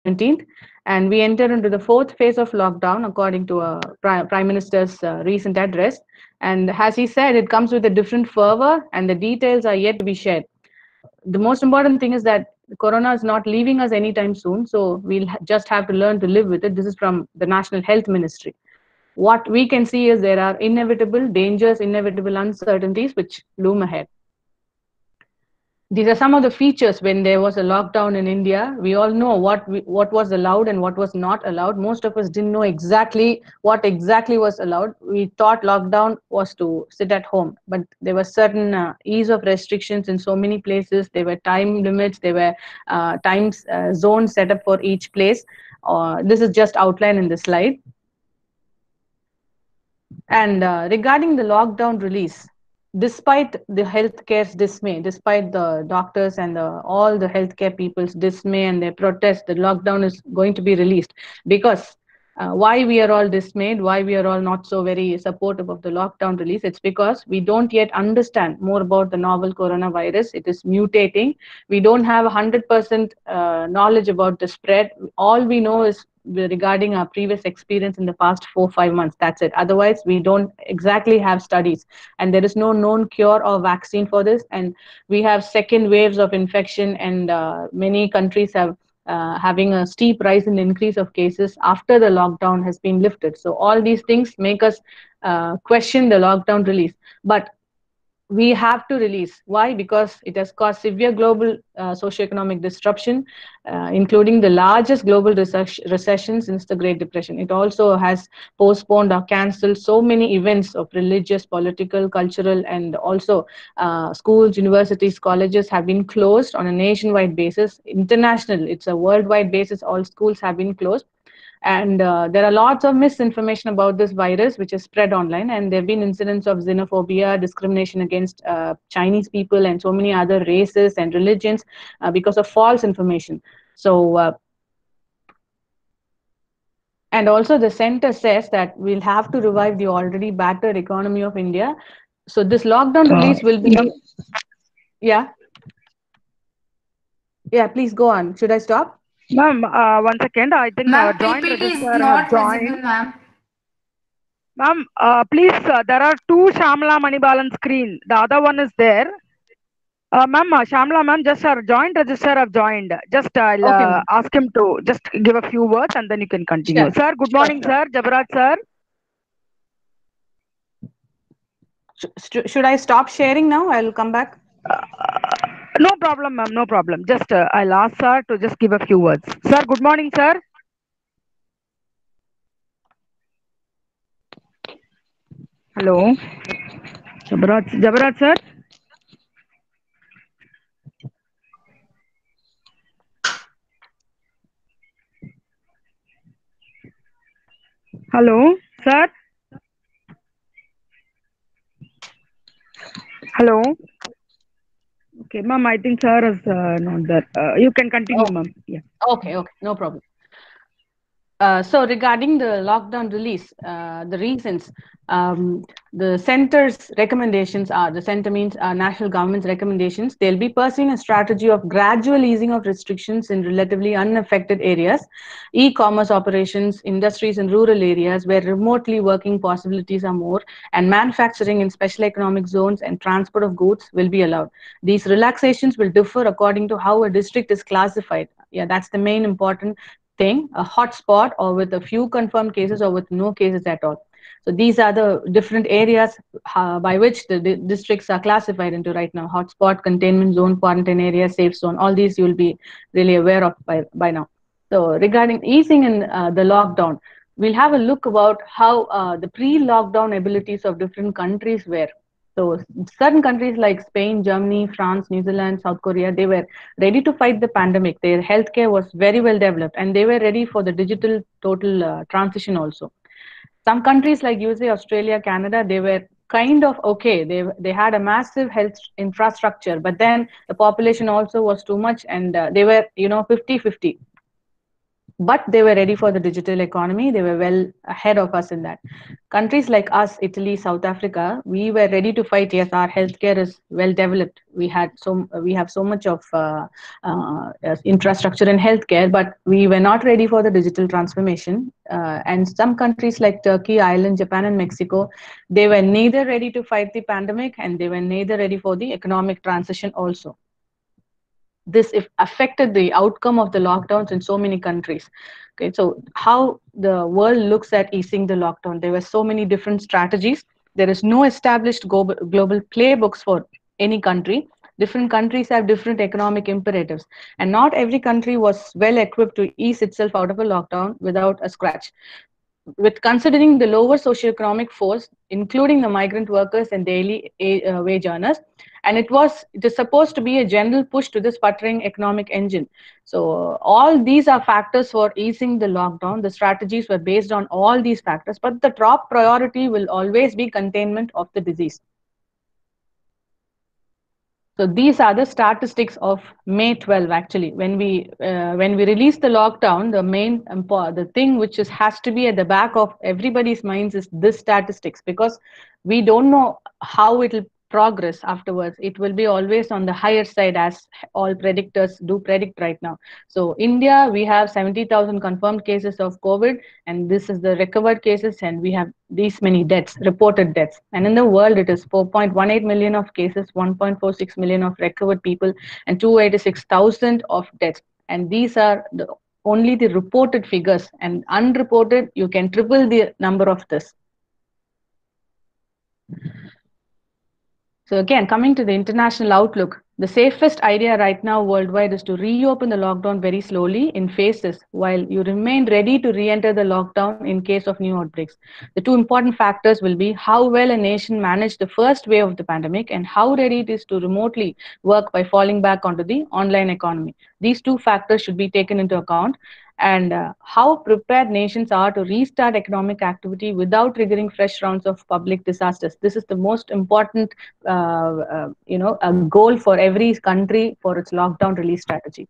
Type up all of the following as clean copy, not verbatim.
17th, and we enter into the fourth phase of lockdown according to Prime Minister's recent address. And as he said, it comes with a different fervor, and the details are yet to be shared. The most important thing is that corona is not leaving us anytime soon, so we'll just have to learn to live with it. This is from the National Health Ministry. What we can see is there are inevitable dangers, inevitable uncertainties which loom ahead. These are some of the features when there was a lockdown in India. We all know what was allowed and what was not allowed. Most of us didn't know exactly what exactly was allowed. We thought lockdown was to sit at home, but there were certain ease of restrictions in so many places. There were time limits. There were times zones set up for each place. This is just outlined in the slide. And regarding the lockdown release, despite the healthcare's dismay, despite the doctors and all the healthcare people's dismay and their protest, the lockdown is going to be released. Because why we are all dismayed, why we are all not so very supportive of the lockdown release, it's because we don't yet understand more about the novel coronavirus. It is mutating. We don't have 100% knowledge about the spread. All we know is regarding our previous experience in the past 4 5 months. That's it. Otherwise, we don't exactly have studies, and there is no known cure or vaccine for this. And we have second waves of infection, and many countries have having a steep rise in increase of cases after the lockdown has been lifted. So all these things make us question the lockdown release. But we have to release. Why? Because it has caused severe global socioeconomic disruption, including the largest global recession since the Great Depression. It also has postponed or cancelled so many events of religious, political, cultural, and also schools, universities, colleges have been closed on a nationwide basis. International, it's a worldwide basis. All schools have been closed. And there are lots of misinformation about this virus, which is spread online. And there have been incidents of xenophobia, discrimination against Chinese people, and so many other races and religions because of false information. So, and also the center says that we'll have to revive the already battered economy of India. So this lockdown release will be, yeah, yeah. Please go on. Should I stop? Ma'am, 1 second. I think Ma'am, joint PPT is register have not visible, joined. ma'am. Ma'am, please, there are two Shamla Manibalan screen. The other one is there. Ma'am, Shamla ma'am, just our joint register have joined. Just I'll Okay, ma'am. ask him to just give a few words and then you can continue. Sure, Sir, good sure, morning, sure. sir. Jabaraj, sir. Should I stop sharing now? I'll come back. No problem, ma'am. No problem. Just I'll ask sir to just give a few words. Sir, good morning, sir. Hello. Jabaraj, sir. Hello, sir. Hello. Okay, ma'am. I think sir is not there. You can continue, Oh, ma'am. Yeah. okay, okay, no problem. So regarding the lockdown release, the reasons, the center's recommendations are, the center means national government's recommendations, they'll be pursuing a strategy of gradual easing of restrictions in relatively unaffected areas, e-commerce operations, industries in rural areas where remotely working possibilities are more, and manufacturing in special economic zones and transport of goods will be allowed. These relaxations will differ according to how a district is classified. Yeah, that's the main important thing, a hotspot or with a few confirmed cases or with no cases at all. So these are the different areas by which the districts are classified into right now: hotspot, containment zone, quarantine area, safe zone. All these you will be really aware of by now. So regarding easing in the lockdown, we'll have a look about how the pre-lockdown abilities of different countries were. So certain countries like Spain, Germany, France, New Zealand, South Korea, they were ready to fight the pandemic. Their healthcare was very well developed, and they were ready for the digital total transition also. Some countries like USA, Australia, Canada, they were kind of okay. They had a massive health infrastructure, but then the population also was too much, and they were 50-50. but they were ready for the digital economy. They were well ahead of us in that. Countries like us, Italy, South Africa, we were ready to fight. Yes, our healthcare is well developed. We have so much of infrastructure in healthcare, but we were not ready for the digital transformation. And some countries like Turkey, Ireland, Japan, and Mexico, they were neither ready to fight the pandemic, and they were neither ready for the economic transition also. This if affected the outcome of the lockdowns in so many countries. Okay, so how the world looks at easing the lockdown, there were so many different strategies. There is no established global playbooks for any country. Different countries have different economic imperatives, and not every country was well equipped to ease itself out of a lockdown without a scratch. With considering the lower socioeconomic force, including the migrant workers and daily wage earners, and it is supposed to be a general push to the sputtering economic engine. So all these are factors for easing the lockdown. The strategies were based on all these factors, but the top priority will always be containment of the disease. So these are the statistics of May 12. Actually, when we release the lockdown, the thing which has to be at the back of everybody's minds is this statistics, because we don't know how it will progress afterwards. It will be always on the higher side, as all predictors do predict right now. So India, we have 70,000 confirmed cases of COVID, and this is the recovered cases, and we have these many deaths, reported deaths. And in the world, it is 4.18 million of cases, 1.46 million of recovered people, and 286,000 of deaths. And these are only the reported figures, and unreported, you can triple the number of this. So again, coming to the international outlook, the safest idea right now worldwide is to reopen the lockdown very slowly in phases while you remain ready to re-enter the lockdown in case of new outbreaks. The two important factors will be how well a nation managed the first wave of the pandemic and how ready it is to remotely work by falling back onto the online economy. These two factors should be taken into account, and how prepared nations are to restart economic activity without triggering fresh rounds of public disasters. This is the most important, a goal for every country for its lockdown release strategy.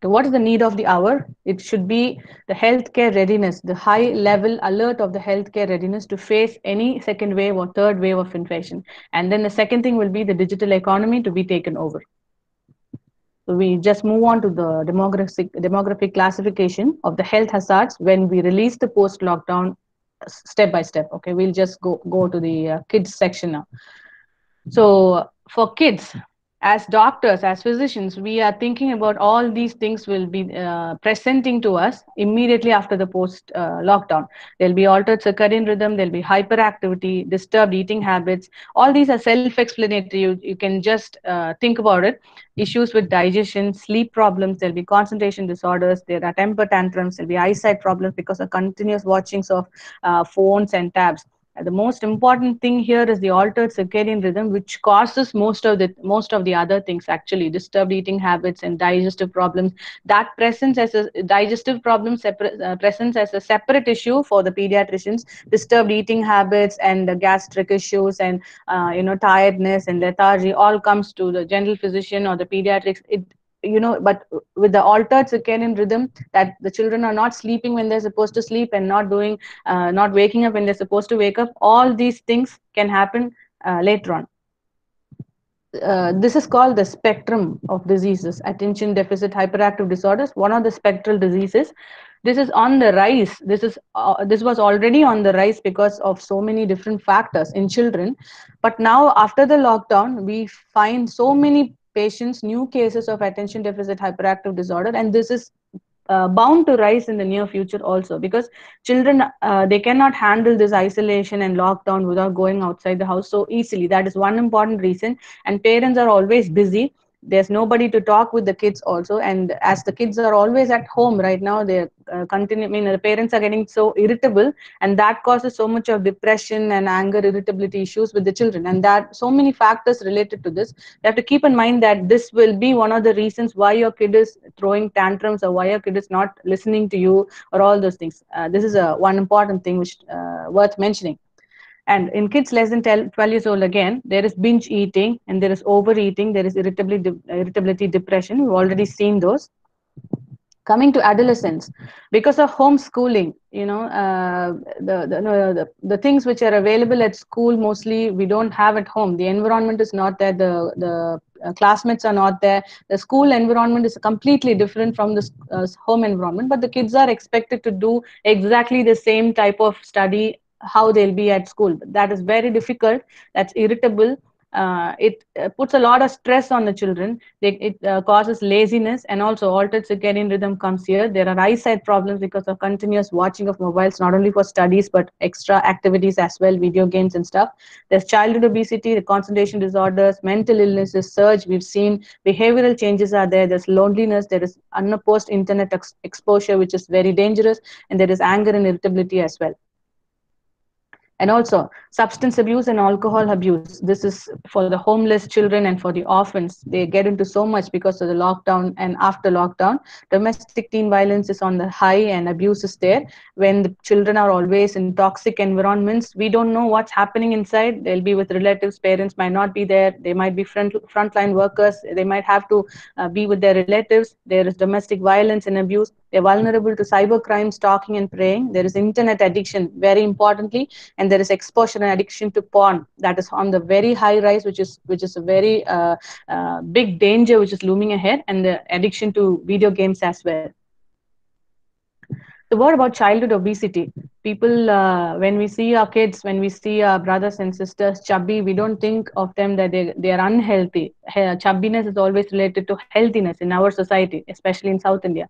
So what is the need of the hour? It should be the healthcare readiness, the high level alert of the healthcare readiness to face any second wave or third wave of infection. And then the second thing will be the digital economy to be taken over. So we just move on to the demographic classification of the health hazards when we release the post lockdown step by step. Okay, we'll just go to the kids section now. So for kids, as doctors, as physicians, we are thinking about all these things will be presenting to us immediately after the post lockdown. There'll be altered circadian rhythm, there'll be hyperactivity, disturbed eating habits. All these are self-explanatory. You can just think about it. Issues with digestion, sleep problems, there'll be concentration disorders, there are temper tantrums, there'll be eyesight problems because of continuous watchings of phones and tabs. The most important thing here is the altered circadian rhythm, which causes most of the other things. Actually, disturbed eating habits and digestive problems. That presents as a digestive problem presents as a separate issue for the pediatricians. Disturbed eating habits and the gastric issues and tiredness and lethargy all comes to the general physician or the pediatrics. But with the altered circadian rhythm, that the children are not sleeping when they're supposed to sleep and not waking up when they're supposed to wake up, all these things can happen later on. This is called the spectrum of diseases, attention deficit hyperactive disorders, one of the spectral diseases. This is on the rise. This was already on the rise because of so many different factors in children, but now after the lockdown we find so many patients, new cases of attention deficit hyperactive disorder, and this is bound to rise in the near future also, because children, they cannot handle this isolation and lockdown without going outside the house so easily. That is one important reason. And parents are always busy, there's nobody to talk with the kids also, and as the kids are always at home right now, they're the parents are getting so irritable, and that causes so much of depression and anger, irritability issues with the children, and that so many factors related to this. You have to keep in mind that this will be one of the reasons why your kid is throwing tantrums or why your kid is not listening to you or all those things. This is one important thing which worth mentioning. And in kids less than 12 years old, again, there is binge eating and there is overeating, there is irritability, depression. We've already seen those. Coming to adolescence, because of homeschooling, the things which are available at school mostly we don't have at home. The environment is not there, the classmates are not there. The school environment is completely different from the home environment, but the kids are expected to do exactly the same type of study how they'll be at school. That is very difficult. That's irritable. It puts a lot of stress on the children. It causes laziness, and also altered circadian rhythm comes here. There are eyesight problems because of continuous watching of mobiles, not only for studies but extra activities as well, video games and stuff. There's childhood obesity, the concentration disorders, mental illnesses surge. We've seen behavioral changes are there. There's loneliness. There is unopposed internet exposure, which is very dangerous, and there is anger and irritability as well. And also substance abuse and alcohol abuse. This is for the homeless children and for the orphans. They get into so much because of the lockdown and after lockdown. Domestic teen violence is on the high and abuse is there. When the children are always in toxic environments, we don't know what's happening inside. They'll be with relatives, parents might not be there, they might be frontline workers, they might have to be with their relatives. There is domestic violence and abuse. They're vulnerable to cyber crime, stalking and preying. There is internet addiction, very importantly, and there is exposure and addiction to porn that is on the very high rise, which is a very big danger which is looming ahead, and the addiction to video games as well. So what about childhood obesity? People, when we see our kids, when we see our brothers and sisters chubby, we don't think of them that they are unhealthy. Chubbiness is always related to healthiness in our society, especially in South India.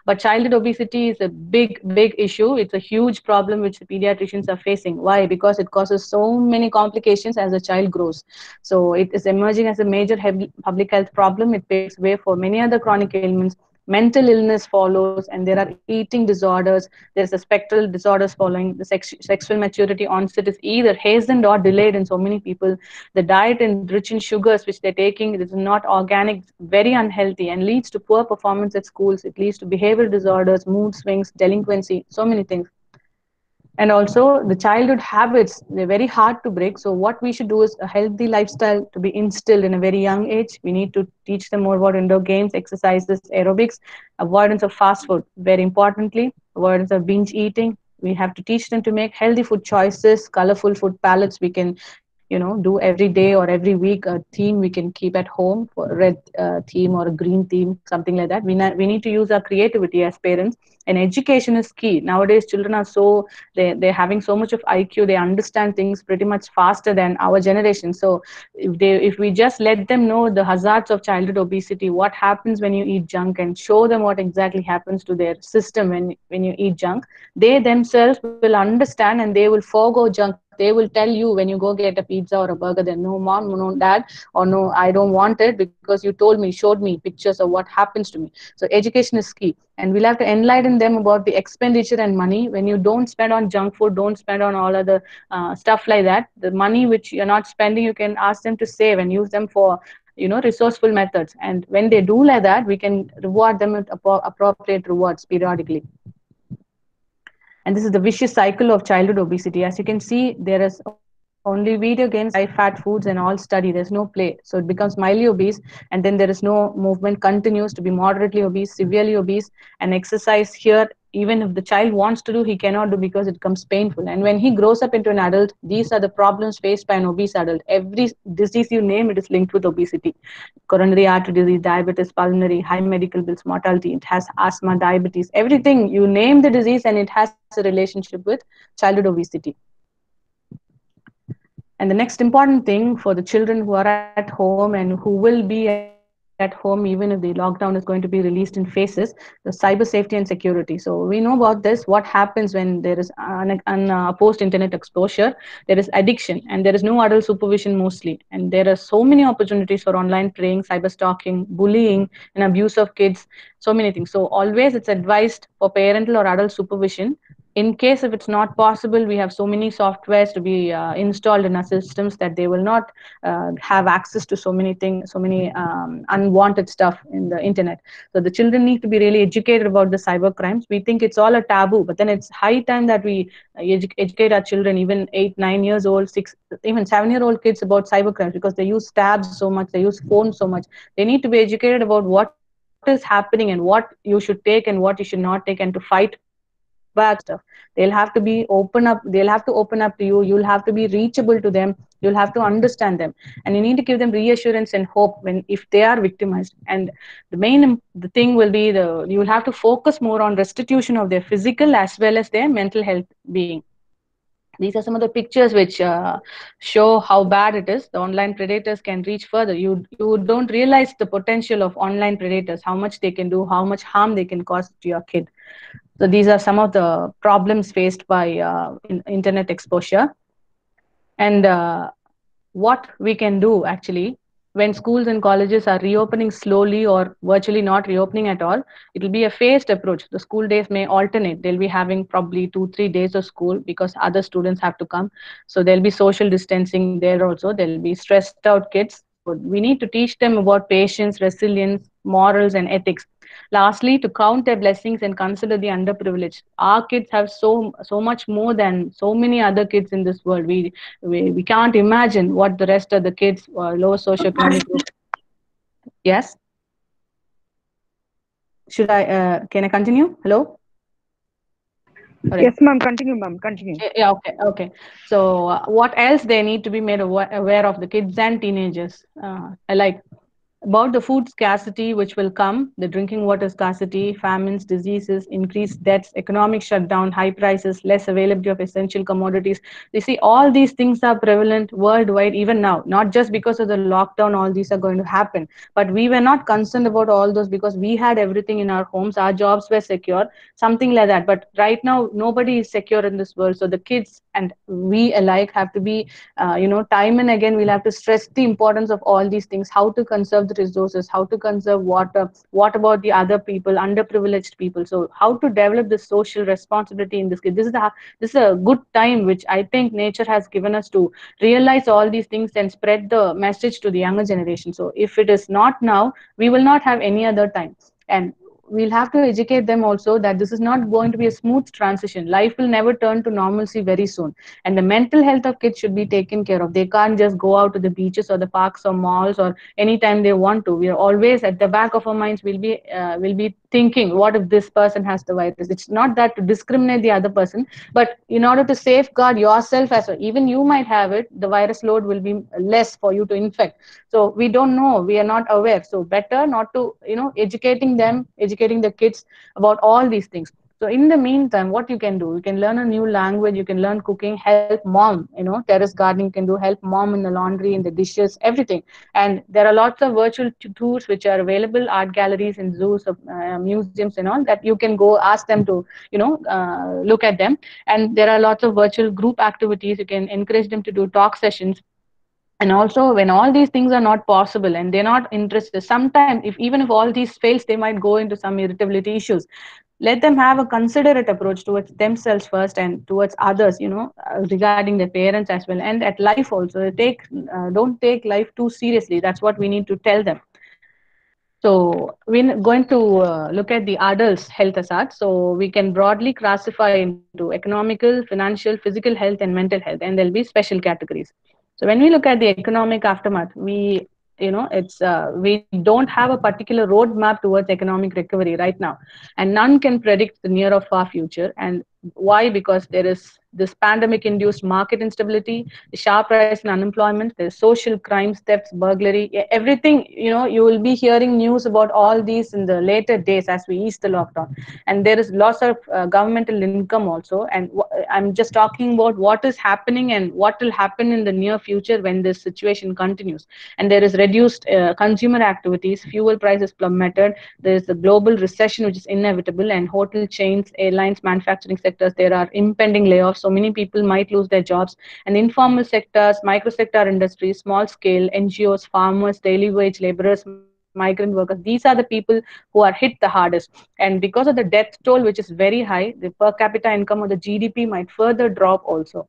But childhood obesity is a big issue. It's a huge problem which the pediatricians are facing. Why? Because it causes so many complications as a child grows. So it is emerging as a major public health problem. It paves way for many other chronic ailments. Mental illness follows, and there are eating disorders. There's a spectral disorders following. The sexual maturity onset is either hastened or delayed in so many people. The diet rich in sugars which they're taking, it is not organic, very unhealthy, and leads to poor performance at schools. It leads to behavioral disorders, mood swings, delinquency, so many things. And also the childhood habits, they're very hard to break. So what we should do is a healthy lifestyle to be instilled in a very young age. We need to teach them more about indoor games, exercises, aerobics, avoidance of fast food, very importantly, avoidance of binge eating. We have to teach them to make healthy food choices, colorful food palettes. We can do every day or every week a theme we can keep at home, for a red theme or a green theme, something like that. We need to use our creativity as parents. And education is key. Nowadays children are so, they're having so much of IQ. They understand things pretty much faster than our generation. So if we just let them know the hazards of childhood obesity, what happens when you eat junk, and show them what exactly happens to their system when you eat junk, they themselves will understand and they will forego junk. They will tell you when you go get a pizza or a burger, then no mom, no dad, or no, I don't want it because you told me, showed me pictures of what happens to me. So education is key, and we'll have to enlighten them about the expenditure and money. When you don't spend on junk food, don't spend on all other stuff like that. The money which you're not spending, you can ask them to save and use them for resourceful methods. And when they do like that, we can reward them with appropriate rewards periodically. And this is the vicious cycle of childhood obesity. As you can see, there is only video games, high fat foods, and all study. There's no play. So it becomes mildly obese, and then there is no movement, continues to be moderately obese, severely obese. And exercise here, even if the child wants to do, he cannot do because it becomes painful. And when he grows up into an adult, these are the problems faced by an obese adult. Every disease you name, it is linked with obesity. Coronary artery disease, diabetes, pulmonary, high medical bills, mortality. It has asthma, diabetes, everything. You name the disease and it has a relationship with childhood obesity. And the next important thing for the children who are at home and who will be at home even if the lockdown is going to be released in phases, the cyber safety and security. So we know about this. What happens when there is unopposed internet exposure? There is addiction, and there is no adult supervision mostly. And there are so many opportunities for online preying, cyber stalking, bullying, and abuse of kids, so many things. So always it's advised for parental or adult supervision In case if it's not possible, we have so many softwares to be installed in our systems that they will not have access to so many things, so many unwanted stuff in the internet. So the children need to be really educated about the cyber crimes. We think it's all a taboo, but then it's high time that we educate our children, even 8 9 years old, 6, even 7 year old kids, about cyber crimes, because they use tabs so much, they use phones so much. They need to be educated about what is happening and what you should take and what you should not take, and to fight back against all this stuff. They'll have to be open up, they'll have to open up to you, you'll have to be reachable to them, you'll have to understand them, and you need to give them reassurance and hope when if they are victimized. And the thing will be, you will have to focus more on restitution of their physical as well as their mental health being. These are some of the pictures which show how bad it is. The online predators can reach further. You don't realize the potential of online predators, how much they can do, how much harm they can cause to your kid. So these are some of the problems faced by internet exposure. And what we can do actually, when schools and colleges are reopening slowly or virtually not reopening at all, it will be a phased approach. The school days may alternate. They'll be having probably 2 3 days of school because other students have to come. So there'll be social distancing there also. There'll be stressed out kids. So we need to teach them about patience, resilience, morals, and ethics. Lastly, to count their blessings and consider the underprivileged. Our kids have so much more than so many other kids in this world. We can't imagine what the rest of the kids or lower socioeconomic group. Yes, should I? Can I continue? Hello. All right. Yes, ma'am. Continue, ma'am. Continue. Yeah. Okay. Okay. So, what else they need to be made aware of, the kids and teenagers? Like about the food scarcity which will come, the drinking water scarcity, famines, diseases, increased deaths, economic shutdown, high prices, less availability of essential commodities. You see, all these things are prevalent worldwide even now, not just because of the lockdown, all these are going to happen. But we were not concerned about all those because we had everything in our homes, our jobs were secure, something like that. But right now, nobody is secure in this world. So the kids and we alike have to be, time and again, we'll have to stress the importance of all these things, how to conserve the resources, how to conserve water, what about the other people, underprivileged people. So how to develop this social responsibility in this case. This is a good time which I think nature has given us to realize all these things and spread the message to the younger generation. So if it is not now, we will not have any other time. And we'll have to educate them also that this is not going to be a smooth transition. Life will never turn to normalcy very soon, and the mental health of kids should be taken care of. They can't just go out to the beaches or the parks or malls or anytime they want to. We are always at the back of our minds, will be thinking, what if this person has the virus? It's not that to discriminate the other person, but in order to safeguard yourself as well. Even you might have it, the virus load will be less for you to infect. So we don't know, we are not aware. So better not to, educating the kids about all these things. So in the meantime, what you can do, you can learn a new language, you can learn cooking, help mom, terrace gardening can do, help mom in the laundry, in the dishes, everything. And there are lots of virtual tours which are available, art galleries and zoos, museums and all, that you can go ask them to, look at them. And there are lots of virtual group activities, you can encourage them to do talk sessions. And also, when all these things are not possible and they're not interested, sometimes if even if all these fails, they might go into some irritability issues. Let them have a considerate approach towards themselves first and towards others, regarding their parents as well, and at life also. Don't take life too seriously. That's what we need to tell them. So we're going to look at the adults' health hazards. So we can broadly classify into economical, financial, physical health, and mental health, and there'll be special categories. So when we look at the economic aftermath, we don't have a particular roadmap towards economic recovery right now, and none can predict the near or far future. And why? Because there is this pandemic-induced market instability, the sharp rise in unemployment, there's social crimes, thefts, burglary, everything. You will be hearing news about all these in the later days as we ease the lockdown. And there is loss of governmental income also. And I'm just talking about what is happening and what will happen in the near future when this situation continues. And there is reduced consumer activities, fuel prices plummeted, there is a global recession which is inevitable, and hotel chains, airlines, manufacturing sectors, there are impending layoffs. So many people might lose their jobs. And informal sectors, micro sector industries, small scale NGOs, farmers, daily wage laborers might migrant workers. These are the people who are hit the hardest. And because of the death toll, which is very high, the per capita income or the GDP might further drop also.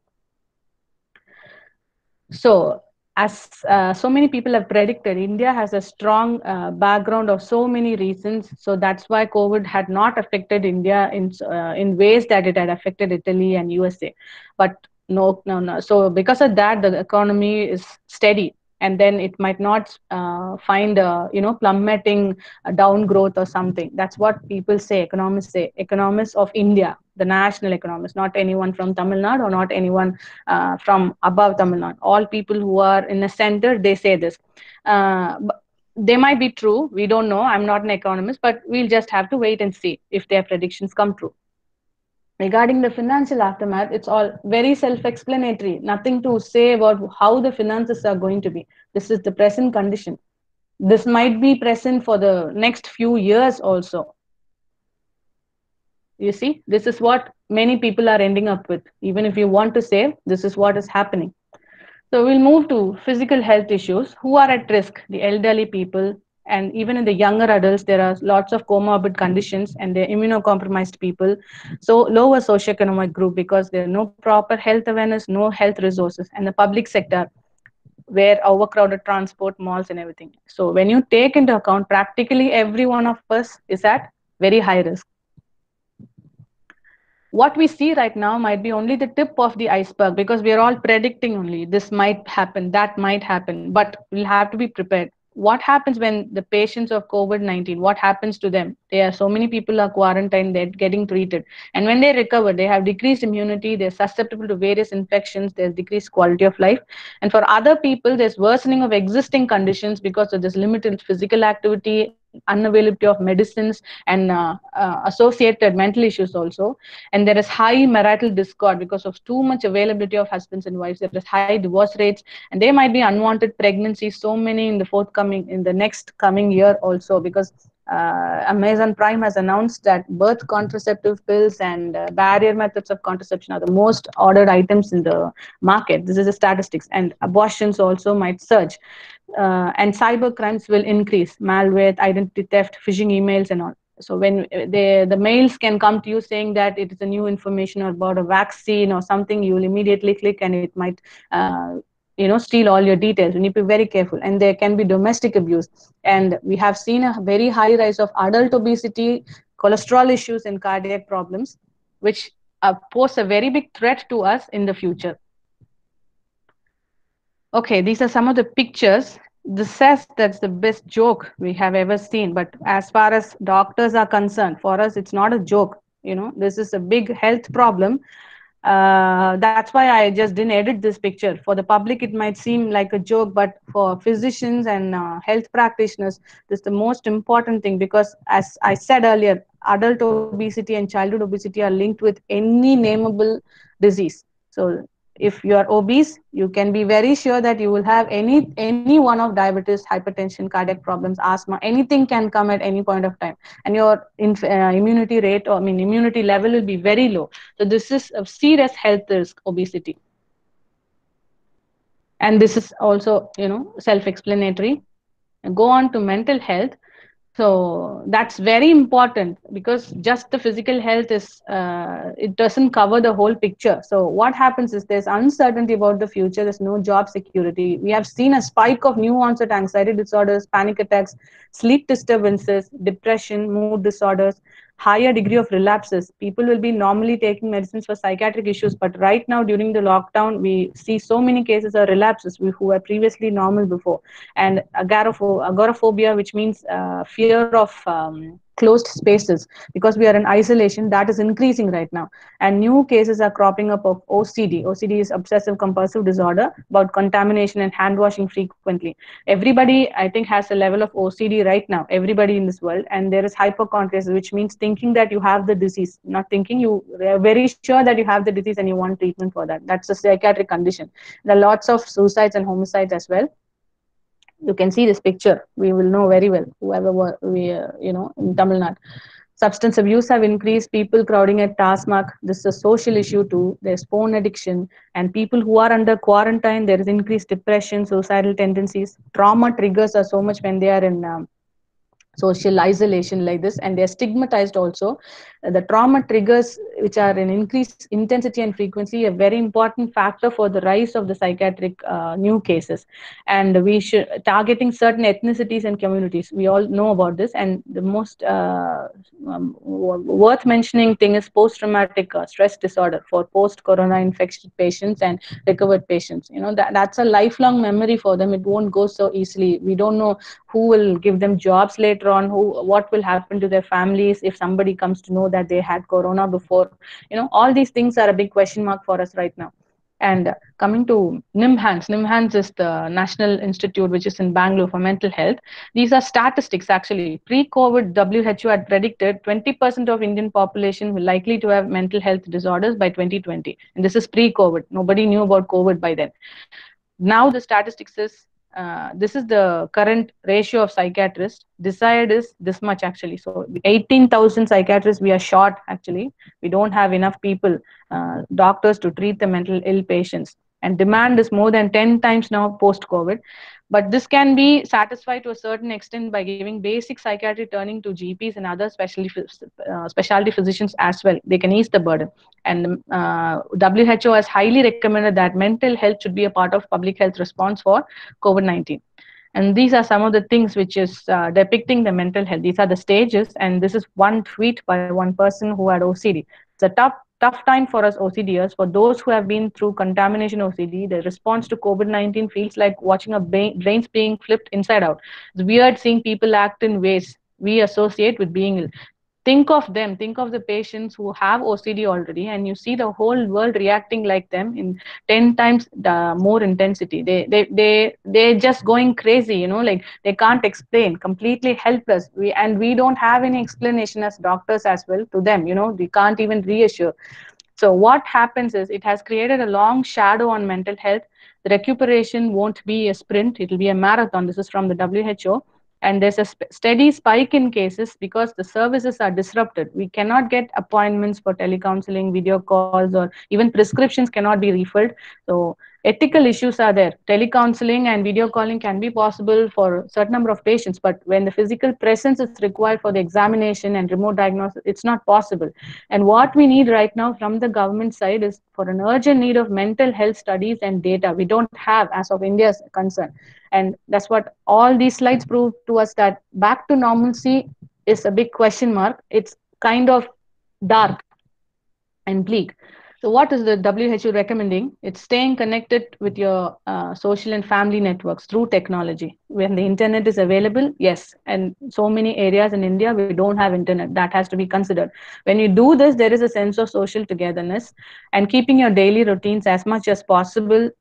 So, as so many people have predicted, India has a strong background of so many reasons. So that's why COVID had not affected India in ways that it had affected Italy and USA. But no, no, no. So because of that, the economy is steady, and then it might not find plummeting down growth or something. That's what people say. Economists say. Economists of India, the national economists, not anyone from Tamil Nadu or not anyone from above Tamil Nadu. All people who are in the center, they say this. They might be true. We don't know. I'm not an economist, but we'll just have to wait and see if their predictions come true. Regarding the financial aftermath, it's all very self explanatory. Nothing to say about how the finances are going to be. This is the present condition. This might be present for the next few years also. You see, this is what many people are ending up with. Even if you want to save, this is what is happening. So we'll move to physical health issues. Who are at risk? The elderly people, and even in the younger adults, there are lots of comorbid conditions and the immunocompromised people. So lower socioeconomic group, because there are no proper health awareness, no health resources, and the public sector where overcrowded transport, malls, and everything. So when you take into account, practically every one of us is at very high risk. What we see right now might be only the tip of the iceberg, because we are all predicting only this might happen, that might happen, but we'll have to be prepared. What happens when the patients of COVID-19, what happens to them? There are so many people are quarantined, they're getting treated. And when they recover, they have decreased immunity, they're susceptible to various infections, there's decreased quality of life. And for other people, there's worsening of existing conditions because of this limited physical activity, unavailability of medicines, and associated mental issues also. And there is high marital discord because of too much availability of husbands and wives. There is high divorce rates, and there might be unwanted pregnancies, so many in the forthcoming, in the next coming year also, because Amazon Prime has announced that birth contraceptive pills and barrier methods of contraception are the most ordered items in the market. This is the statistics. And abortions also might surge. And cyber crimes will increase: malware, identity theft, phishing emails, and all. So when the mails can come to you saying that it is a new information about a vaccine or something, you will immediately click, and it might steal all your details. You need to be very careful. And there can be domestic abuse, and we have seen a very high rise of adult obesity, cholesterol issues, and cardiac problems, which pose a very big threat to us in the future. Okay, these are some of the pictures. This says that's the best joke we have ever seen. But as far as doctors are concerned, for us, it's not a joke. This is a big health problem. That's why I just didn't edit this picture. For the public, it might seem like a joke, but for physicians and health practitioners, this is the most important thing, because, as I said earlier, adult obesity and childhood obesity are linked with any nameable disease. So if you are obese, you can be very sure that you will have any one of diabetes, hypertension, cardiac problems, asthma. Anything can come at any point of time, and your immunity rate, or immunity level, will be very low. So this is a serious health risk, obesity. And this is also self-explanatory. Go on to mental health. So that's very important, because just the physical health is it doesn't cover the whole picture. So what happens is there's uncertainty about the future. There's no job security. We have seen a spike of new onset anxiety disorders, panic attacks, sleep disturbances, depression, mood disorders, higher degree of relapses. People will be normally taking medicines for psychiatric issues, but right now during the lockdown, we see so many cases of relapses who were previously normal before. And agoraphobia, which means fear of closed spaces, because we are in isolation, that is increasing right now. And new cases are cropping up of OCD. OCD is obsessive compulsive disorder, about contamination and hand washing frequently. Everybody, I think, has a level of OCD right now, everybody in this world. And there is hypochondriasis, which means thinking that you have the disease, not thinking, you are very sure that you have the disease and you want treatment for that. That's a psychiatric condition. There are lots of suicides and homicides as well. You can see this picture. We will know very well, whoever in Tamil Nadu. Substance abuse have increased, people crowding at Tasmak. This is a social issue too. There's phone addiction, and people who are under quarantine, there is increased depression, suicidal tendencies. Trauma triggers are so much when they are in social isolation like this, and they're stigmatized also. The trauma triggers, which are in increased intensity and frequency, a very important factor for the rise of the psychiatric new cases. And we should targeting certain ethnicities and communities, we all know about this. And the most worth mentioning thing is post traumatic stress disorder for post corona infected patients and recovered patients. That's a lifelong memory for them. It won't go so easily. We don't know who will give them jobs later on, what will happen to their families if somebody comes to know that they had corona before. All these things are a big question mark for us right now. And coming to NIMHANS is the National Institute which is in Bangalore for mental health. These are statistics actually. Pre-COVID, WHO had predicted 20% of Indian population will likely to have mental health disorders by 2020, and this is pre-COVID. Nobody knew about COVID by then. Now the statistics is, this is the current ratio of psychiatrists. Desired is this much actually. So 18,000 psychiatrists we are short actually. We don't have enough people, doctors to treat the mental ill patients. And demand is more than 10 times now post COVID. But this can be satisfied to a certain extent by giving basic psychiatry, turning to GPs and other specialty physicians as well. They can ease the burden. And WHO has highly recommended that mental health should be a part of public health response for COVID-19. And these are some of the things which is depicting the mental health. These are the stages, and this is one tweet by one person who had OCD. It's a tough time for us OCDers. For those who have been through contamination OCD, the response to COVID-19 feels like watching a brains being flipped inside out. It's weird seeing people act in ways we associate with being ill. Think of them, think of the patients who have OCD already, and you see the whole world reacting like them in 10 times more intensity. They're just going crazy, like they can't explain, completely helpless. We don't have any explanation as doctors as well to them. We can't even reassure. So what happens is it has created a long shadow on mental health. The recuperation won't be a sprint, it will be a marathon. This is from the WHO. And there's a steady spike in cases because the services are disrupted. We cannot get appointments for telecounseling, video calls, or even prescriptions cannot be refilled. So ethical issues are there. Telecounseling and video calling can be possible for a certain number of patients, but when the physical presence is required for the examination and remote diagnosis, it's not possible. And what we need right now from the government side is for an urgent need of mental health studies and data. We don't have as of India's concern. And that's what all these slides prove to us, that back to normalcy is a big question mark. It's kind of dark and bleak. So, what is the WHO recommending? It's staying connected with your social and family networks through technology. When the internet is available, yes, and so many areas in India we don't have internet. That has to be considered. When you do this, there is a sense of social togetherness, and keeping your daily routines as much as possible,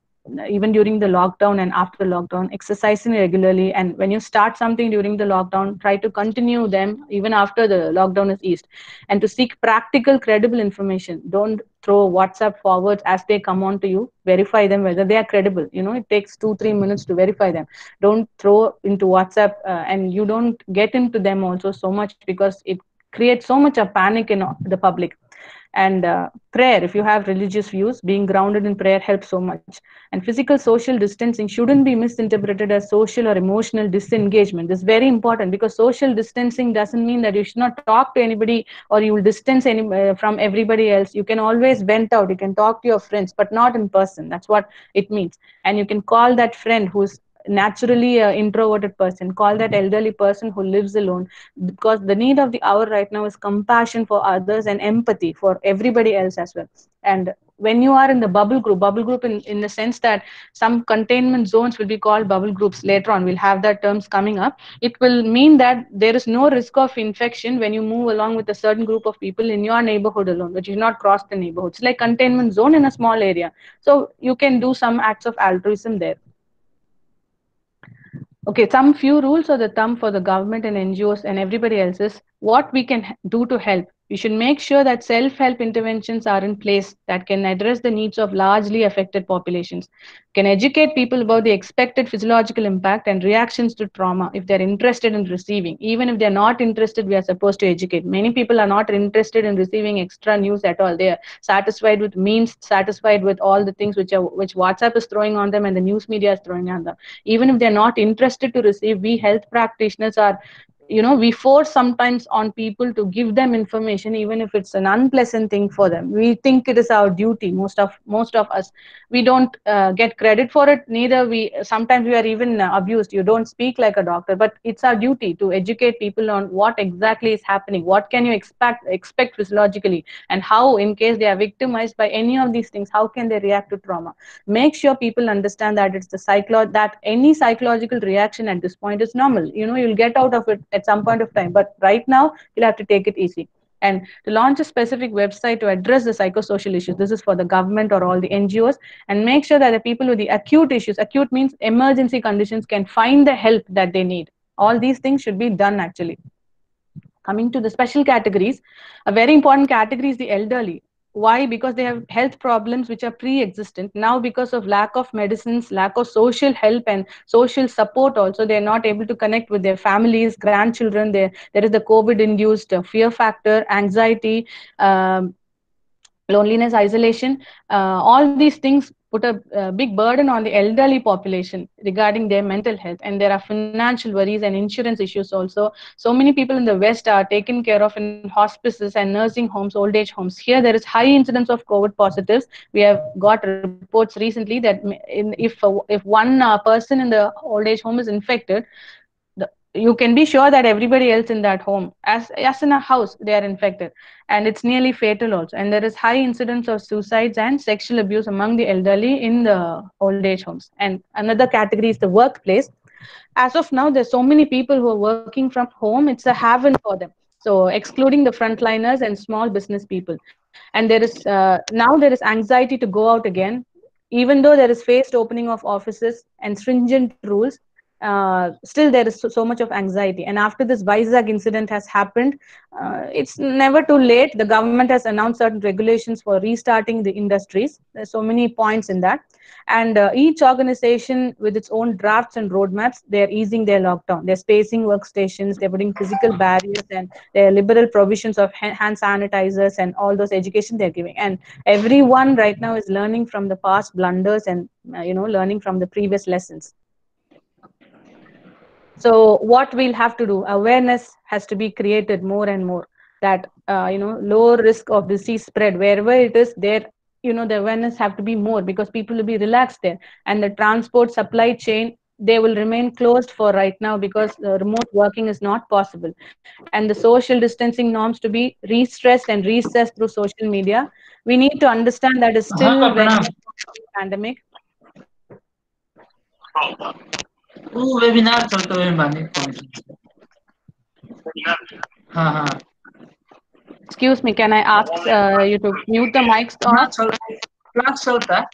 even during the lockdown and after lockdown, exercising regularly. And when you start something during the lockdown, try to continue them even after the lockdown is eased. And to seek practical, credible information. Don't throw WhatsApp forwards as they come on to you. Verify them whether they are credible. It takes 2-3 minutes to verify them. Don't throw into WhatsApp, and you don't get into them also so much, because it creates so much of panic in the public. And prayer, if you have religious views, being grounded in prayer helps so much. And physical social distancing shouldn't be misinterpreted as social or emotional disengagement. This is very important, because social distancing doesn't mean that you should not talk to anybody or you will distance from everybody else. You can always vent out, you can talk to your friends, but not in person. That's what it means. And you can call that friend who's naturally an introverted person, call that elderly person who lives alone, because the need of the hour right now is compassion for others and empathy for everybody else as well. And when you are in the bubble group in the sense that some containment zones will be called bubble groups later on, we'll have that terms coming up. It will mean that there is no risk of infection when you move along with a certain group of people in your neighborhood alone, but you not cross the neighborhood. It's like containment zone in a small area. So you can do some acts of altruism there. Okay, some few rules of the thumb for the government and NGOs and everybody else is what we can do to help. We should make sure that self-help interventions are in place that can address the needs of largely affected populations, can educate people about the expected physiological impact and reactions to trauma if they're interested in receiving. Even if they're not interested, we are supposed to educate. Many people are not interested in receiving extra news at all. They are satisfied with memes, satisfied with all the things which WhatsApp is throwing on them and the news media is throwing on them. Even if they're not interested to receive, we health practitioners are we force sometimes on people to give them information, even if it's an unpleasant thing for them. We think it is our duty. Most of us, we don't get credit for it. Neither we, sometimes we are even abused. You don't speak like a doctor, but it's our duty to educate people on what exactly is happening, what can you expect physiologically, and how, in case they are victimized by any of these things, how can they react to trauma. Make sure people understand that it's the that any psychological reaction at this point is normal. You'll get out of it at some point of time, but right now you'll have to take it easy. And to launch a specific website to address the psychosocial issues, this is for the government or all the NGOs, and make sure that the people with the acute issues, acute means emergency conditions, can find the help that they need. All these things should be done actually. Coming to the special categories, a very important category is the elderly. Why? Because they have health problems which are pre-existent. Now, because of lack of medicines, lack of social help and social support also, they are not able to connect with their families, grandchildren. There is the COVID-induced fear factor, anxiety, um, loneliness, isolation. All these things put a big burden on the elderly population regarding their mental health, and there are financial worries and insurance issues also. So many people in the West are taken care of in hospices and nursing homes, old age homes. Here there is high incidence of COVID positives. We have got reports recently that if one person in the old age home is infected, you can be sure that everybody else in that home, as in a house, they are infected, and it's nearly fatal also. And there is high incidence of suicides and sexual abuse among the elderly in the old age homes. And another category is the workplace. As of now, there's so many people who are working from home, it's a haven for them. So excluding the frontliners and small business people. And there is now there is anxiety to go out again, even though there is phased opening of offices and stringent rules. Still there is so much of anxiety. And after this Vizag incident has happened, it's never too late. The government has announced certain regulations for restarting the industries. There's so many points in that. And each organization with its own drafts and roadmaps, they're easing their lockdown. They're spacing workstations, they're putting physical barriers, and there are liberal provisions of hand sanitizers and all those education they're giving. And everyone right now is learning from the past blunders and learning from the previous lessons. So what we'll have to do, awareness has to be created more and more, that low risk of disease spread wherever it is there. The awareness have to be more, because people will be relaxed there. And the transport supply chain, they will remain closed for right now, because remote working is not possible. And the social distancing norms to be re-stressed and reassessed through social media. We need to understand that is हाँ still very प्रणाम pandemic. वो webinar चलते हुए माने हाँ हाँ Excuse me, can I ask you to mute the mics हाँ off? चल क्लास चलता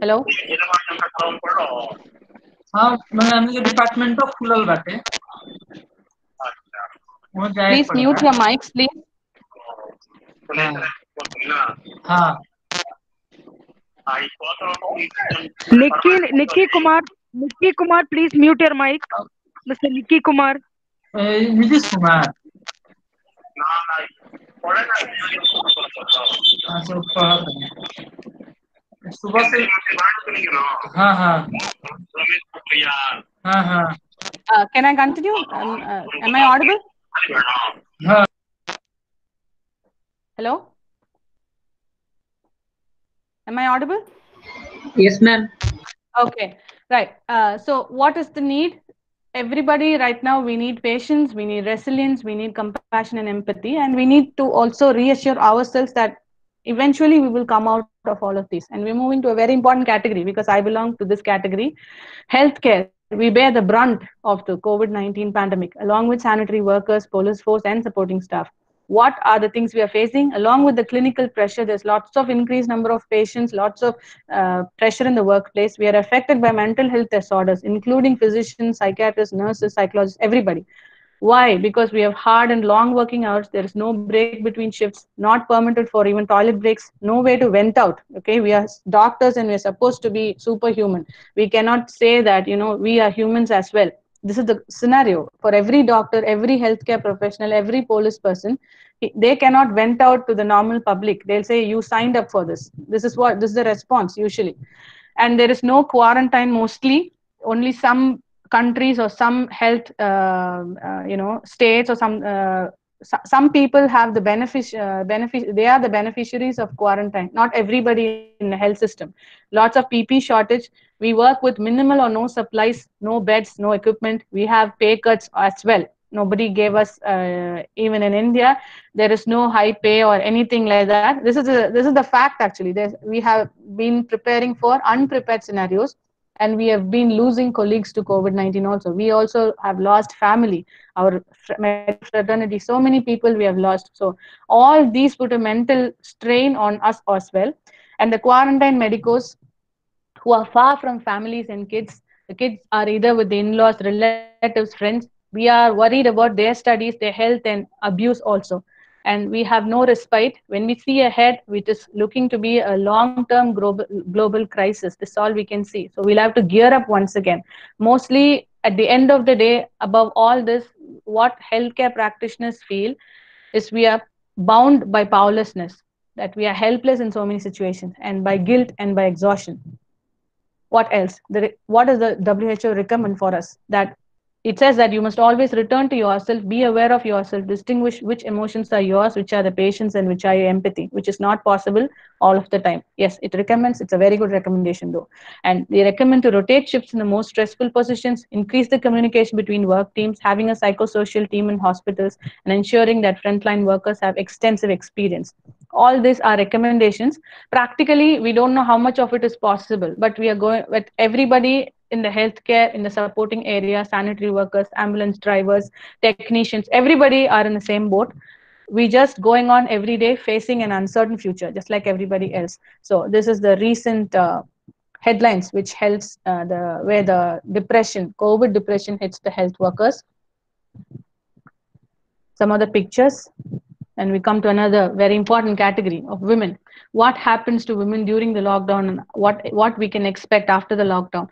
Hello? हाँ मैं हमने डिपार्टमेंट ऑफ खुलल बाटे वहाँ जाए Please mute your mics, please. हाँ Nikki Kumar, please mute your mic. Mr. Nikki Kumar. Nitish Kumar सुबह से हाँ हाँ हाँ हाँ Can I continue? Am I audible? हाँ Hello? Am I audible? Yes, ma'am. Okay, right. So what is the need? Everybody right now, we need patience, we need resilience, we need compassion and empathy, and we need to also reassure ourselves that eventually we will come out of all of these. And we're moving to a very important category, because I belong to this category, healthcare. We bear the brunt of the COVID-19 pandemic, along with sanitary workers, police force, and supporting staff. What are the things we are facing? Along with the clinical pressure, there's lots of increased number of patients, lots of pressure in the workplace. We are affected by mental health disorders, including physicians, psychiatrists, nurses, psychologists, everybody. Why? Because we have hard and long working hours. There is no break between shifts, not permitted for even toilet breaks, no way to vent out. Okay, we are doctors and we are supposed to be superhuman. We cannot say that, we are humans as well. This is the scenario for every doctor, every healthcare professional, every police person. They cannot vent out to the normal public. They'll say, you signed up for this. This is the response usually. And there is no quarantine mostly. Only some countries or some health states, or some people have the they are the beneficiaries of quarantine. Not everybody in the health system. Lots of pp shortage. We work with minimal or no supplies, no beds, no equipment. We have pay cuts as well. Nobody gave us, even in India there is no high pay or anything like that. This is the fact. Actually, we have been preparing for unprepared scenarios, and we have been losing colleagues to COVID-19 also. We also have lost family, our medical fraternity, so many people we have lost. So all these put a mental strain on us as well. And the quarantine medicos who are far from families and kids, the kids are either with the in-laws, relatives, friends. We are worried about their studies, their health, and abuse also. And we have no respite. When we see ahead, which is looking to be a long-term global crisis, this is all we can see. So we'll have to gear up once again. Mostly at the end of the day, above all this, what healthcare practitioners feel is we are bound by powerlessness, that we are helpless in so many situations, and by guilt and by exhaustion. What else? What does the WHO recommend for us? That it says that you must always return to yourself, be aware of yourself, distinguish which emotions are yours, which are the patient's, and which are your empathy, which is not possible all of the time. Yes, it recommends, it's a very good recommendation though. And they recommend to rotate shifts in the most stressful positions, increase the communication between work teams, having a psychosocial team in hospitals, and ensuring that frontline workers have extensive experience. All these are recommendations. Practically, we don't know how much of it is possible, but we are going with everybody in the healthcare, in the supporting area, sanitary workers, ambulance drivers, technicians, everybody are in the same boat. We just going on every day facing an uncertain future, just like everybody else. So this is the recent headlines which helps the where the depression, COVID depression hits the health workers. Some other pictures, and we come to another very important category of women. What happens to women during the lockdown, and what we can expect after the lockdown?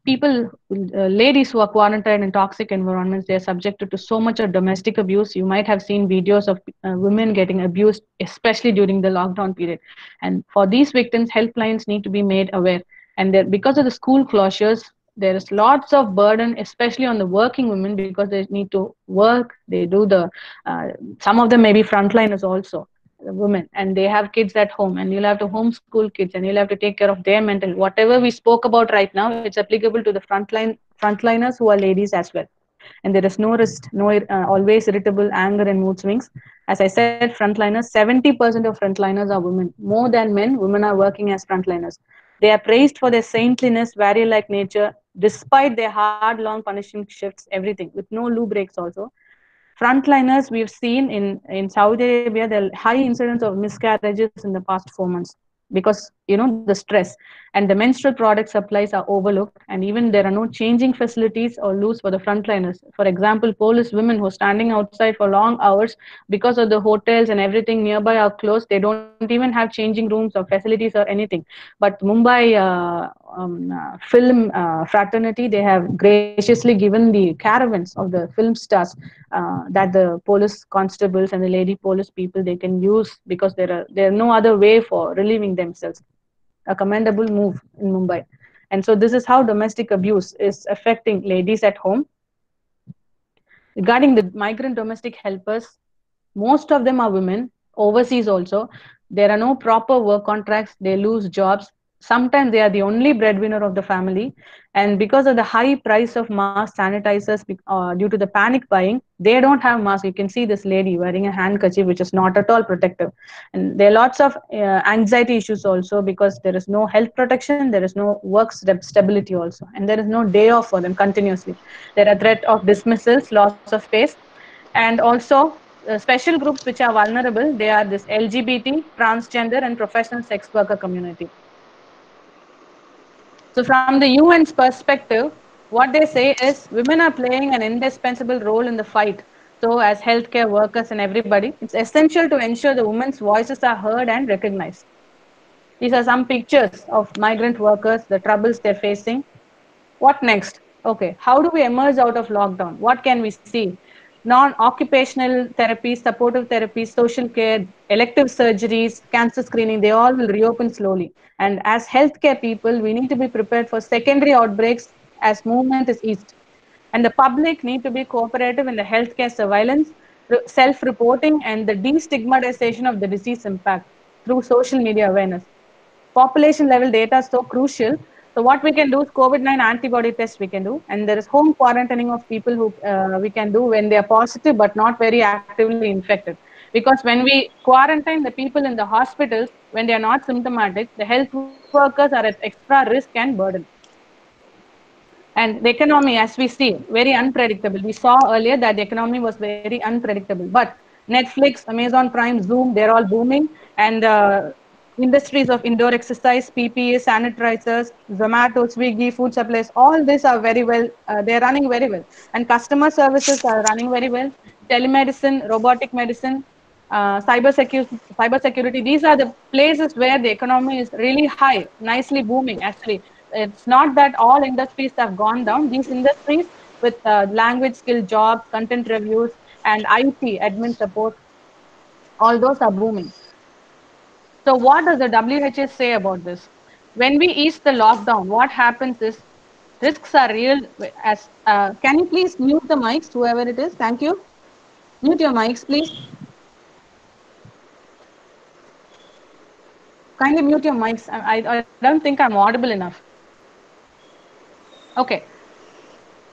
People, ladies who are quarantined in toxic environments, they are subjected to so much of domestic abuse. You might have seen videos of women getting abused, especially during the lockdown period. And for these victims, helplines need to be made aware. And because of the school closures, there is lots of burden, especially on the working women, because they need to work. They do the some of them may be frontliners also, women, and they have kids at home, and you'll have to homeschool kids, and you'll have to take care of their mental. Whatever we spoke about right now, it's applicable to the frontliners who are ladies as well. And there is no rest, no always irritable anger and mood swings. As I said, frontliners, 70% of frontliners are women. More than men, women are working as frontliners. They are praised for their saintliness, warrior-like nature, despite their hard, long, punishing shifts, everything, with no loo breaks also. Frontliners, we've seen in Saudi Arabia, there are high incidence of miscarriages in the past 4 months, because the stress, and the menstrual product supplies are overlooked, and even there are no changing facilities or loos for the frontliners. For example, Polish women who are standing outside for long hours because of the hotels and everything nearby are closed. They don't even have changing rooms or facilities or anything. But Mumbai film fraternity, they have graciously given the caravans of the film stars, that the police constables and the lady police people, they can use, because there are no other way for relieving themselves. A commendable move in Mumbai. And so this is how domestic abuse is affecting ladies at home. Regarding the migrant domestic helpers, most of them are women, overseas also. There are no proper work contracts, they lose jobs. Sometimes they are the only breadwinner of the family. And because of the high price of mask sanitizers, due to the panic buying, they don't have masks. You can see this lady wearing a handkerchief, which is not at all protective. And there are lots of anxiety issues also, because there is no health protection, there is no work stability also, and there is no day off for them continuously. There are threat of dismissals, loss of space, and also special groups which are vulnerable. They are this LGBT, transgender, and professional sex worker community. So from the UN's perspective, what they say is women are playing an indispensable role in the fight. So as healthcare workers and everybody, it's essential to ensure the women's voices are heard and recognized. These are some pictures of migrant workers, the troubles they're facing. What next? Okay, how do we emerge out of lockdown? What can we see? Non-occupational therapies, supportive therapies, social care, elective surgeries, cancer screening, they all will reopen slowly. And as healthcare people, we need to be prepared for secondary outbreaks as movement is eased. And the public need to be cooperative in the healthcare surveillance, self-reporting, and the destigmatization of the disease impact through social media awareness. Population level data is so crucial. So what we can do is COVID-19 antibody test we can do, and there is home quarantining of people who we can do when they are positive but not very actively infected. Because when we quarantine the people in the hospitals when they are not symptomatic, the health workers are at extra risk and burden. And the economy, as we see, very unpredictable. We saw earlier that the economy was very unpredictable. But Netflix, Amazon Prime, Zoom, they're all booming. And industries of indoor exercise, PPE, sanitizers, Zomato, Swiggy, food supplies, all these are very well, they're running very well. And customer services are running very well. Telemedicine, robotic medicine, cyber security. These are the places where the economy is really high, nicely booming. Actually, it's not that all industries have gone down. These industries with language skill jobs, content reviews, and IT admin support, all those are booming. So, what does the WHS say about this? When we ease the lockdown, what happens is risks are real. As can you please mute the mics, whoever it is? Thank you. Mute your mics, please. Kindly mute your mics. I don't think I'm audible enough. Okay.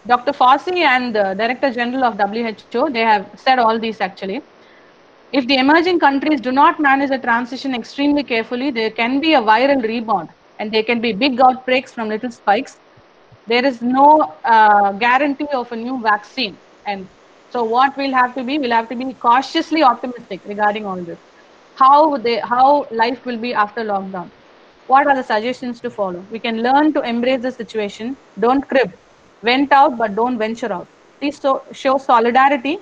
Dr. Fossey and the Director General of WHO, they have said all these actually. If the emerging countries do not manage the transition extremely carefully, there can be a viral rebound and there can be big outbreaks from little spikes. There is no guarantee of a new vaccine. And so what we'll have to be cautiously optimistic regarding all this. How life will be after lockdown. What are the suggestions to follow? We can learn to embrace the situation. Don't crib. Went out, but don't venture out. Please show solidarity.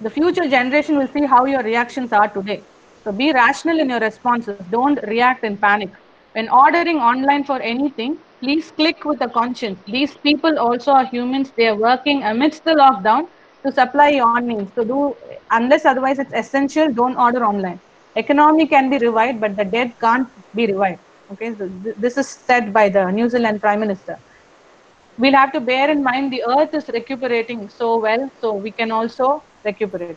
The future generation will see how your reactions are today. So be rational in your responses. Don't react in panic. When ordering online for anything, please click with a conscience. These people also are humans. They are working amidst the lockdown to supply your needs. So do, unless otherwise it's essential, don't order online. Economy can be revived, but the dead can't be revived. Okay, so this is said by the New Zealand Prime Minister. We'll have to bear in mind the earth is recuperating so well, so we can also recuperate.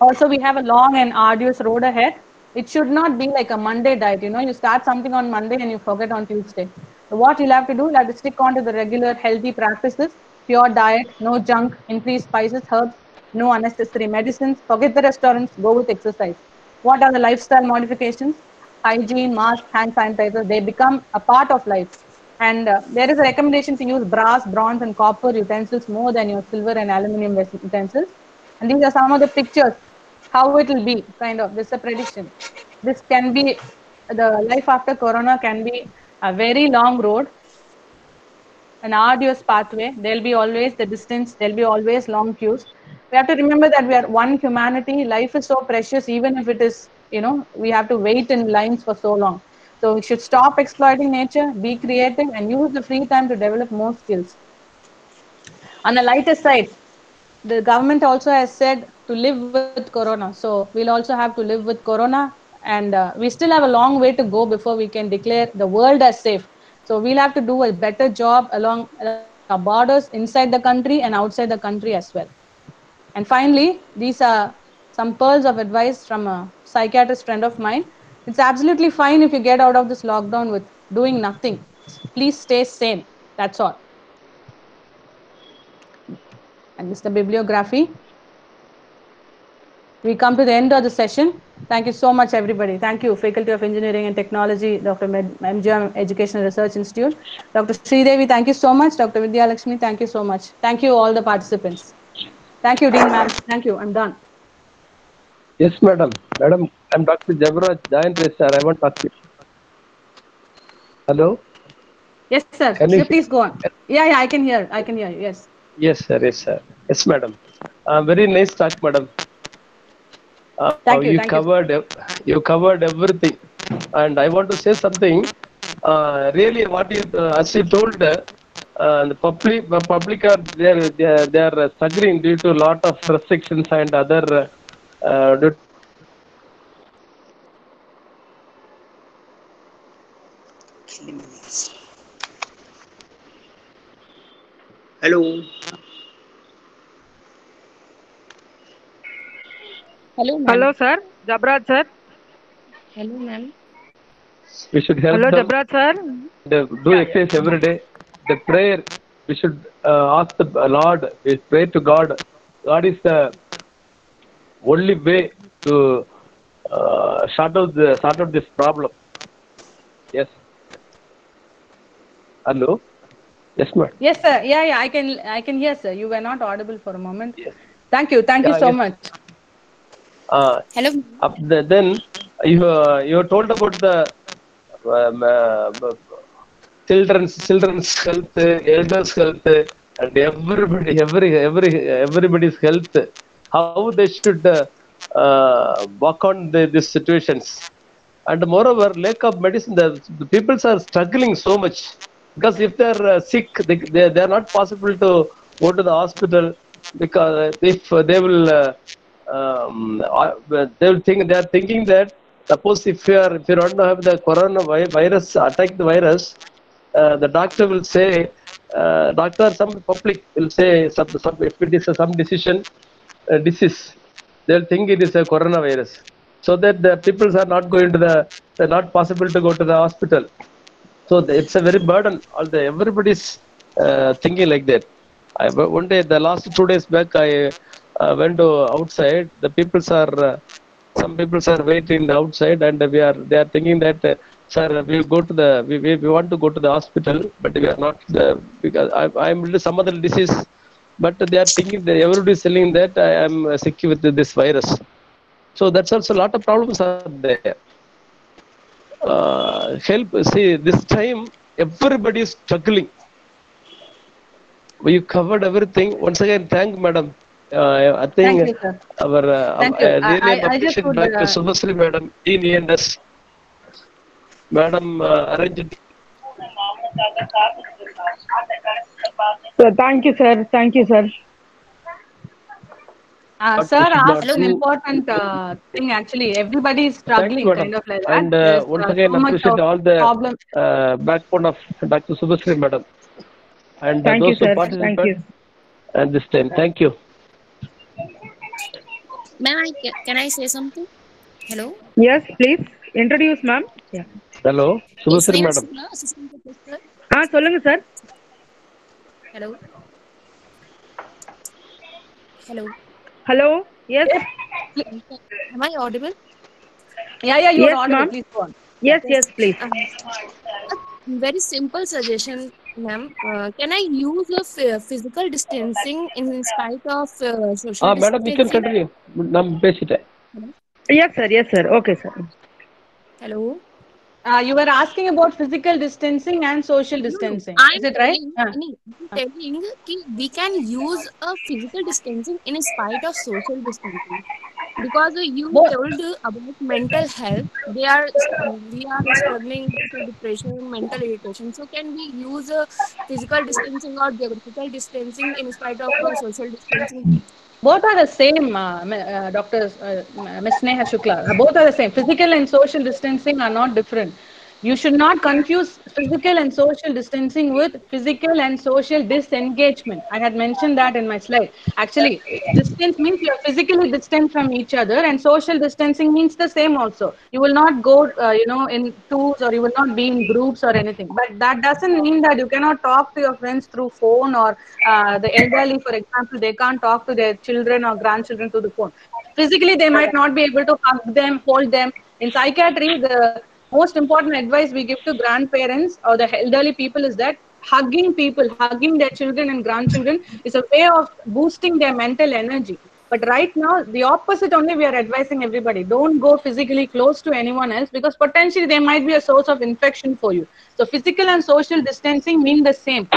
Also, we have a long and arduous road ahead. It should not be like a Monday diet. You know, you start something on Monday and you forget on Tuesday. So what you'll have to do, you'll have to stick on to the regular healthy practices, pure diet, no junk, increased spices, herbs, no unnecessary medicines. Forget the restaurants, go with exercise. What are the lifestyle modifications? Hygiene, mask, hand sanitizer, they become a part of life. And there is a recommendation to use brass, bronze, and copper utensils more than your silver and aluminum utensils. And these are some of the pictures, how it will be, kind of. This is a prediction. This can be, the life after Corona can be a very long road, an arduous pathway. There'll be always the distance, there'll be always long queues. We have to remember that we are one humanity. Life is so precious, even if it is, you know, we have to wait in lines for so long. So we should stop exploiting nature, be creative, and use the free time to develop more skills. On the lighter side, the government also has said to live with corona, so we'll also have to live with corona, and we still have a long way to go before we can declare the world as safe. So we'll have to do a better job along our borders, inside the country and outside the country as well. And finally, these are some pearls of advice from a psychiatrist friend of mine. It's absolutely fine if you get out of this lockdown with doing nothing. Please stay sane. That's all. And Mr. Bibliography, we come to the end of the session. Thank you so much, everybody. Thank you, Faculty of Engineering and Technology, Dr. MGM Educational Research Institute. Dr. Sridevi, thank you so much. Dr. Vidya Lakshmi, thank you so much. Thank you, all the participants. Thank you, Dean ma'am. Thank you. I'm done. Yes, madam. Madam, I'm Dr. Jabraj, Giant Registrar. I want to ask you. Hello? Yes, sir. Can you Yeah, hear? please go on. Yeah, I can hear. I can hear you. Yes. Yes, sir. Yes, sir. Yes, madam. Very nice talk, madam. Thank you. You Thank you. covered everything, and I want to say something. Really, what you as you told, the public are they are struggling due to a lot of restrictions and other due to Hello. Hello, Hello, ma'am. sir. Jabraj, sir. Hello, ma'am. We should help Hello, them Jabraj, sir. and do Yeah, yeah. exercise every day. The prayer, we should ask the Lord, we pray to God. God is the only way to sort out this problem. Yes. Hello. Yes, ma'am. Yes, sir. Yeah, yeah. I can hear, sir. You were not audible for a moment. Yes. Thank you. Thank you Yeah. so Yes. much. Uh, Hello, ma'am. then you told about the um, uh, children's health, elders health, and everybody's health. How they should work on these situations. And moreover, lack of medicine, the people are struggling so much because if they're sick, they are not possible to go to the hospital because if they will they will think they are thinking that suppose if you don't have the virus attack the virus, the doctor will say doctor some public will say some if it is some decision disease, they'll think it is a coronavirus, so that the people are not going to they're not possible to go to the hospital. So it's a very burden. All the everybody's thinking like that. One day, the last 2 days back, I went to outside. The peoples are some peoples are waiting outside, and they are thinking that sir, we go to we want to go to the hospital, but we are not because I'm with some other disease. But they are thinking that everybody is telling that I am sick with this virus. So that's also a lot of problems are there. Help, see, this time everybody is struggling. We covered everything. Once again, thank madam. I think Thank you, sir. our Thank I you. I, really I just appreciate would. back to Subhasri madam in ENS. Madam arranged. So, thank you, sir. Thank you, sir. Sir We should asked not Hello, an ma'am. do. important thing. Actually, everybody is Thank you, struggling, madam. kind of like that. And There is once so again, much appreciate of all the problems. backbone of Dr. Subhasri madam and Thank you, those who sir. Thank participate you. at this time. Thank you. Ma'am, can I say something? Hello. Yes, please. Introduce, ma'am. Yeah. Hello, Subhasri Sneha madam. Shukla, assistant professor. சொல்லுங்க sir. Hello. Hello. Hello. Yes. Yes, Am I audible? yeah, yeah, you are Yes, audible. ma'am. Please go on. Yeah. Yes, yes, Yes. please. A very simple suggestion, ma'am. Can I use a physical distancing in spite of social Madam, you can distancing? continue. Nam pesite. Hello. Yes, sir. Yes, sir. Okay, sir. Hello. You were asking about physical distancing and social No, no. distancing. Is I'm it right? telling, I'm telling कि we can use a physical distancing in spite of social distancing. Because you Both. told about mental health, we are struggling with depression, mental irritation. So can we use physical distancing or geographical distancing in spite of social distancing? Both are the same, Dr. Ms. Sneha Shukla. Both are the same. Physical and social distancing are not different. You should not confuse physical and social distancing with physical and social disengagement. I had mentioned that in my slide. Actually, distance means you are physically distant from each other, and social distancing means the same also. You will not go, in twos, or you will not be in groups or anything. But that doesn't mean that you cannot talk to your friends through phone, or the elderly, for example, they can't talk to their children or grandchildren through the phone. Physically, they might not be able to hug them, hold them. In psychiatry, the most important advice we give to grandparents or the elderly people is that hugging people, hugging their children and grandchildren is a way of boosting their mental energy. But right now, the opposite only we are advising everybody. Don't go physically close to anyone else because potentially they might be a source of infection for you. So physical and social distancing mean the same,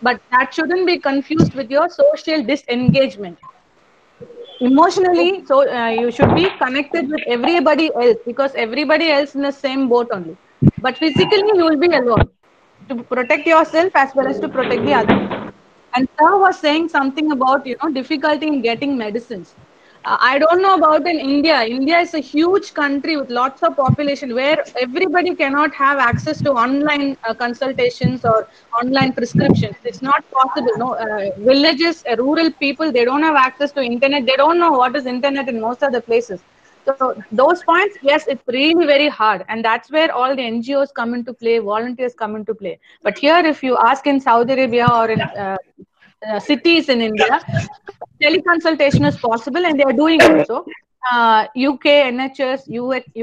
but that shouldn't be confused with your social disengagement. Emotionally, so you should be connected with everybody else because everybody else in the same boat only. But physically, you will be alone to protect yourself as well as to protect the other. And Sir was saying something about difficulty in getting medicines. I don't know about in India. India is a huge country with lots of population where everybody cannot have access to online consultations or online prescriptions. It's not possible. No, villages, rural people, they don't have access to internet. They don't know what is internet in most of the places. So those points, yes, it's really very hard, and that's where all the NGOs come into play, volunteers come into play. But here, if you ask in Saudi Arabia or in cities in India, teleconsultation is possible, and they are doing also. UK, NHS,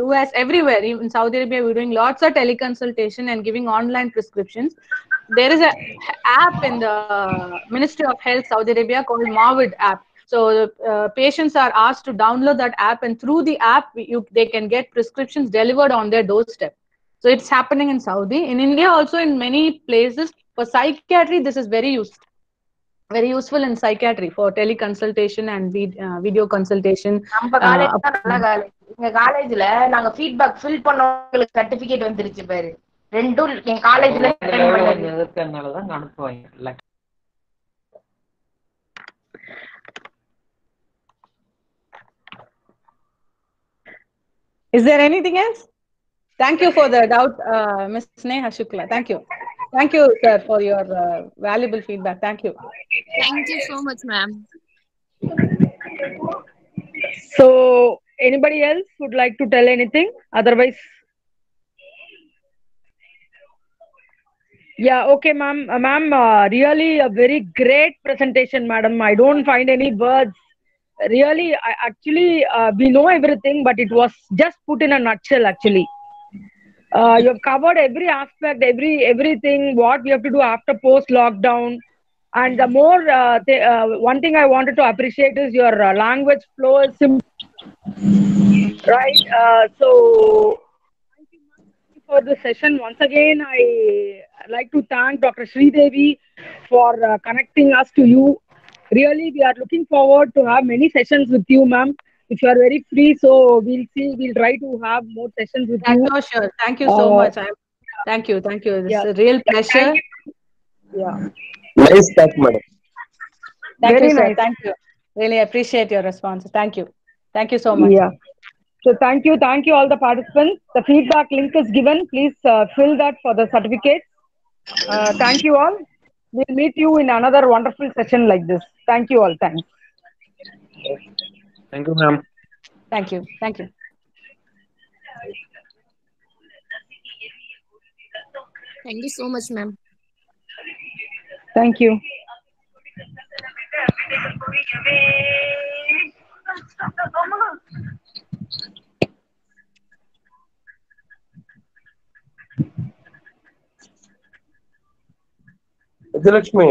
US, everywhere, even in Saudi Arabia, we're doing lots of teleconsultation and giving online prescriptions. There is a app in the Ministry of Health, Saudi Arabia, called Mavid app. So patients are asked to download that app, and through the app, they can get prescriptions delivered on their doorstep. So it's happening in Saudi. In India, also in many places, for psychiatry, this is very useful in psychiatry for teleconsultation and video consultation. நம்ம college தான் நல்ல college. எங்க காலேஜ்ல நாங்க feedback fill பண்ணவங்களுக்கு certificate வந்துருச்சு பாரு. ரெண்டும் என் காலேஜ்ல இருக்கிறதுனாலதான் அனுப்புவாங்க. Is there anything else? Thank you for the doubt, Ms. Neha Shukla. Thank you. Thank you, sir, for your valuable feedback. Thank you. Thank you so much, ma'am. So, anybody else would like to tell anything? Otherwise, yeah, okay, ma'am. Ma'am, really a very great presentation, madam. I don't find any words. Really, we know everything, but it was just put in a nutshell, actually. You have covered every aspect, everything, what we have to do after post-lockdown. And the more, one thing I wanted to appreciate is your language flow is simple, right? So, thank you much for the session. Once again, I like to thank Dr. Sridevi for connecting us to you. Really, we are looking forward to have many sessions with you, ma'am. If you are very free, so we'll try to have more sessions with you. No, sure. Thank you so much. Thank you. This is a real pleasure. Yeah. Nice talk, madam. Thank Very you, sir. nice. Thank you. Really appreciate your response. Thank you. Thank you so much. Yeah. So thank you all the participants. The feedback link is given. Please fill that for the certificate. Thank you all. We'll meet you in another wonderful session like this. Thank you all. Thanks. Thank you, ma'am. Thank you. Thank you. Thank you so much, ma'am. Thank you. Vijayalakshmi.